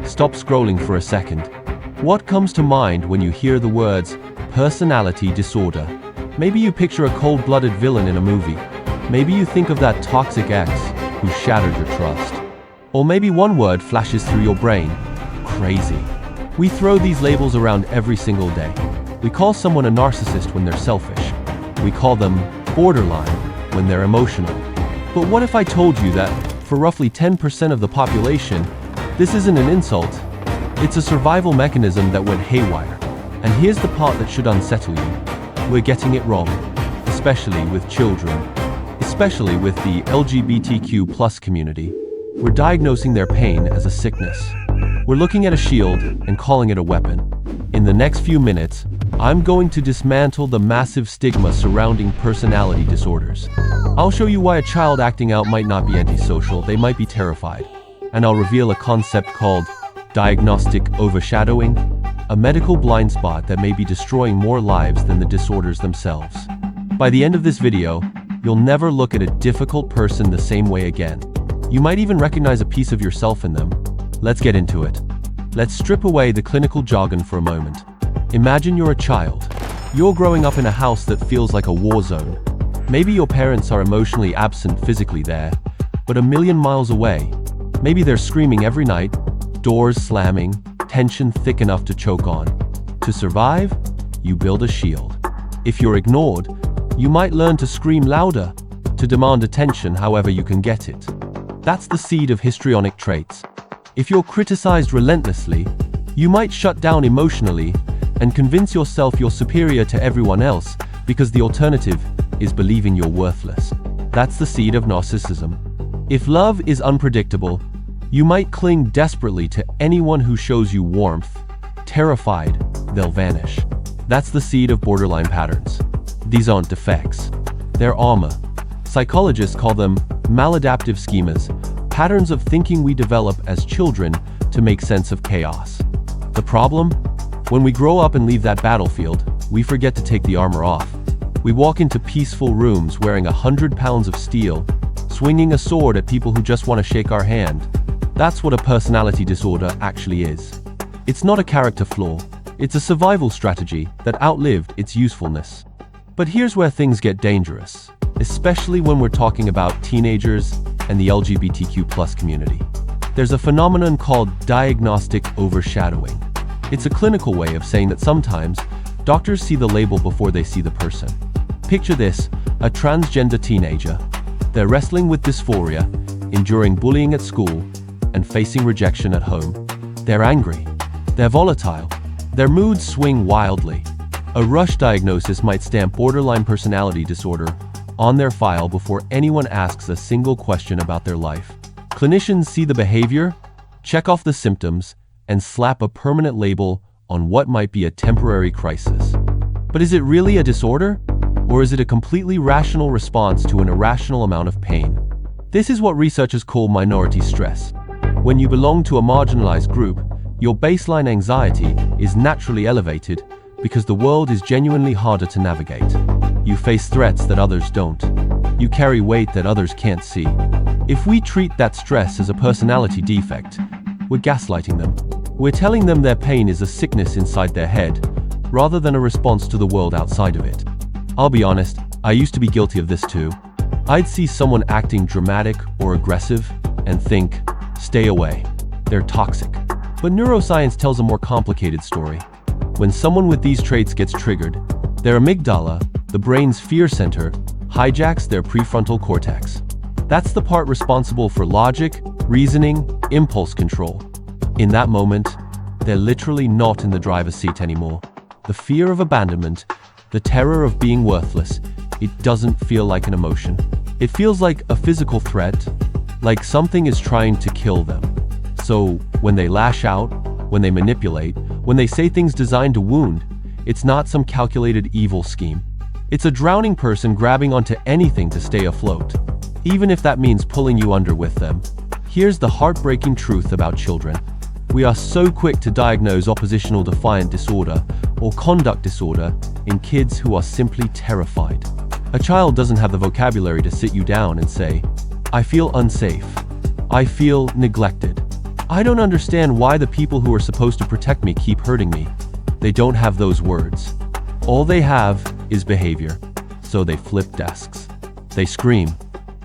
stop scrolling for a second. What comes to mind when you hear the words personality disorder? Maybe you picture a cold-blooded villain in a movie. Maybe you think of that toxic ex who shattered your trust. Or maybe one word flashes through your brain: crazy. We throw these labels around every single day. We call someone a narcissist when they're selfish. We call them borderline when they're emotional. But what if I told you that, for roughly 10% of the population, this isn't an insult? It's a survival mechanism that went haywire. And here's the part that should unsettle you. We're getting it wrong, especially with children, especially with the LGBTQ+ community. We're diagnosing their pain as a sickness. We're looking at a shield and calling it a weapon. In the next few minutes, I'm going to dismantle the massive stigma surrounding personality disorders. I'll show you why a child acting out might not be antisocial, they might be terrified. And I'll reveal a concept called Diagnostic Overshadowing, a medical blind spot that may be destroying more lives than the disorders themselves. By the end of this video, you'll never look at a difficult person the same way again. You might even recognize a piece of yourself in them. Let's get into it. Let's strip away the clinical jargon for a moment. Imagine you're a child. You're growing up in a house that feels like a war zone. Maybe your parents are emotionally absent physically there, but a million miles away. Maybe they're screaming every night, doors slamming, tension thick enough to choke on. To survive, you build a shield. If you're ignored, you might learn to scream louder, to demand attention however you can get it. That's the seed of histrionic traits. If you're criticized relentlessly, you might shut down emotionally and convince yourself you're superior to everyone else because the alternative is believing you're worthless. That's the seed of narcissism. If love is unpredictable, you might cling desperately to anyone who shows you warmth. Terrified, they'll vanish. That's the seed of borderline patterns. These aren't defects. They're armor. Psychologists call them maladaptive schemas, patterns of thinking we develop as children to make sense of chaos. The problem? When we grow up and leave that battlefield, we forget to take the armor off. We walk into peaceful rooms wearing 100 pounds of steel, swinging a sword at people who just want to shake our hand. That's what a personality disorder actually is. It's not a character flaw. It's a survival strategy that outlived its usefulness. But here's where things get dangerous, especially when we're talking about teenagers and the LGBTQ+ community. There's a phenomenon called diagnostic overshadowing. It's a clinical way of saying that sometimes doctors see the label before they see the person. Picture this: a transgender teenager. They're wrestling with dysphoria, enduring bullying at school, and facing rejection at home. They're angry. They're volatile. Their moods swing wildly. A rush diagnosis might stamp borderline personality disorder on their file before anyone asks a single question about their life. Clinicians see the behavior, check off the symptoms, and slap a permanent label on what might be a temporary crisis. But is it really a disorder? Or is it a completely rational response to an irrational amount of pain? This is what researchers call minority stress. When you belong to a marginalized group, your baseline anxiety is naturally elevated because the world is genuinely harder to navigate. You face threats that others don't. You carry weight that others can't see. If we treat that stress as a personality defect, we're gaslighting them. We're telling them their pain is a sickness inside their head, rather than a response to the world outside of it. I'll be honest, I used to be guilty of this too. I'd see someone acting dramatic or aggressive and think, stay away, they're toxic. But neuroscience tells a more complicated story. When someone with these traits gets triggered, their amygdala, the brain's fear center, hijacks their prefrontal cortex. That's the part responsible for logic, reasoning, impulse control. In that moment, they're literally not in the driver's seat anymore. The fear of abandonment, the terror of being worthless, it doesn't feel like an emotion. It feels like a physical threat, like something is trying to kill them. So when they lash out, when they manipulate, when they say things designed to wound, it's not some calculated evil scheme. It's a drowning person grabbing onto anything to stay afloat, even if that means pulling you under with them. Here's the heartbreaking truth about children. We are so quick to diagnose oppositional defiant disorder or conduct disorder in kids who are simply terrified. A child doesn't have the vocabulary to sit you down and say, I feel unsafe. I feel neglected. I don't understand why the people who are supposed to protect me keep hurting me. They don't have those words. All they have is behavior. So they flip desks. They scream.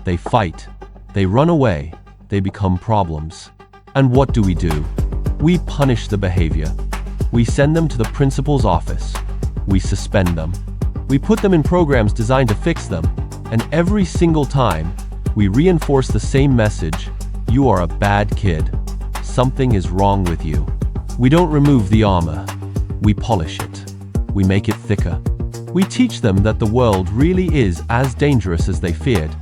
They fight. They run away. They become problems. And what do? We punish the behavior. We send them to the principal's office. We suspend them. We put them in programs designed to fix them. And every single time, we reinforce the same message: you are a bad kid. Something is wrong with you. We don't remove the armor. We polish it. We make it thicker. We teach them that the world really is as dangerous as they feared,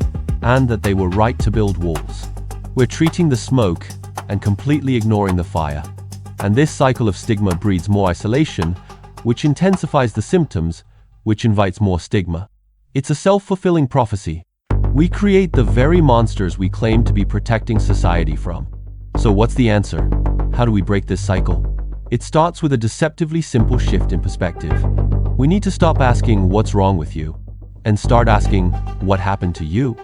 and that they were right to build walls. We're treating the smoke and completely ignoring the fire. And this cycle of stigma breeds more isolation, which intensifies the symptoms, which invites more stigma. It's a self-fulfilling prophecy. We create the very monsters we claim to be protecting society from. So what's the answer? How do we break this cycle? It starts with a deceptively simple shift in perspective. We need to stop asking what's wrong with you and start asking what happened to you.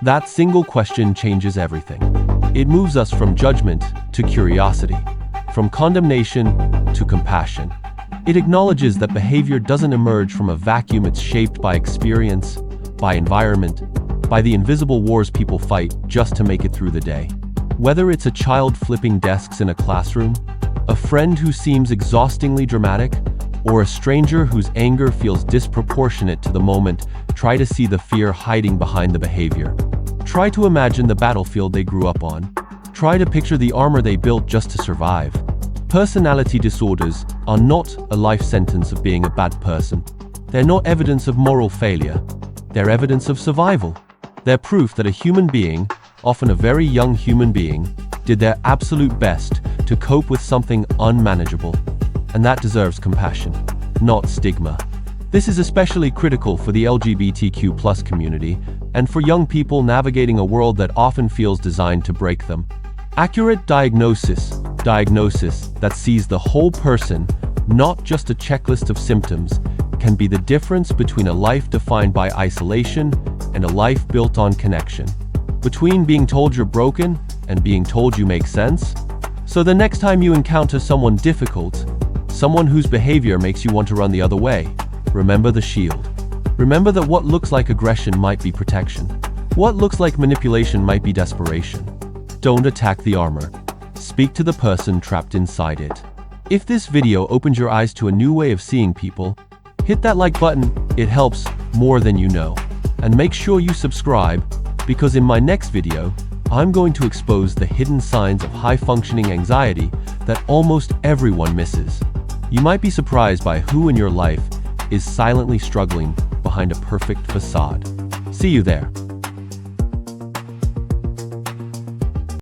That single question changes everything. It moves us from judgment to curiosity, from condemnation to compassion. It acknowledges that behavior doesn't emerge from a vacuum. It's shaped by experience, by environment, by the invisible wars people fight just to make it through the day. Whether it's a child flipping desks in a classroom, a friend who seems exhaustingly dramatic, or a stranger whose anger feels disproportionate to the moment, try to see the fear hiding behind the behavior. Try to imagine the battlefield they grew up on. Try to picture the armor they built just to survive. Personality disorders are not a life sentence of being a bad person. They're not evidence of moral failure. They're evidence of survival. They're proof that a human being, often a very young human being, did their absolute best to cope with something unmanageable. And that deserves compassion, not stigma. This is especially critical for the LGBTQ+ community and for young people navigating a world that often feels designed to break them. Accurate diagnosis that sees the whole person, not just a checklist of symptoms, can be the difference between a life defined by isolation and a life built on connection. Between being told you're broken and being told you make sense. So the next time you encounter someone difficult, someone whose behavior makes you want to run the other way, remember the shield. Remember that what looks like aggression might be protection. What looks like manipulation might be desperation. Don't attack the armor. Speak to the person trapped inside it. If this video opens your eyes to a new way of seeing people, hit that like button. It helps more than you know. And make sure you subscribe, because in my next video, I'm going to expose the hidden signs of high-functioning anxiety that almost everyone misses. You might be surprised by who in your life is silently struggling behind a perfect facade. See you there.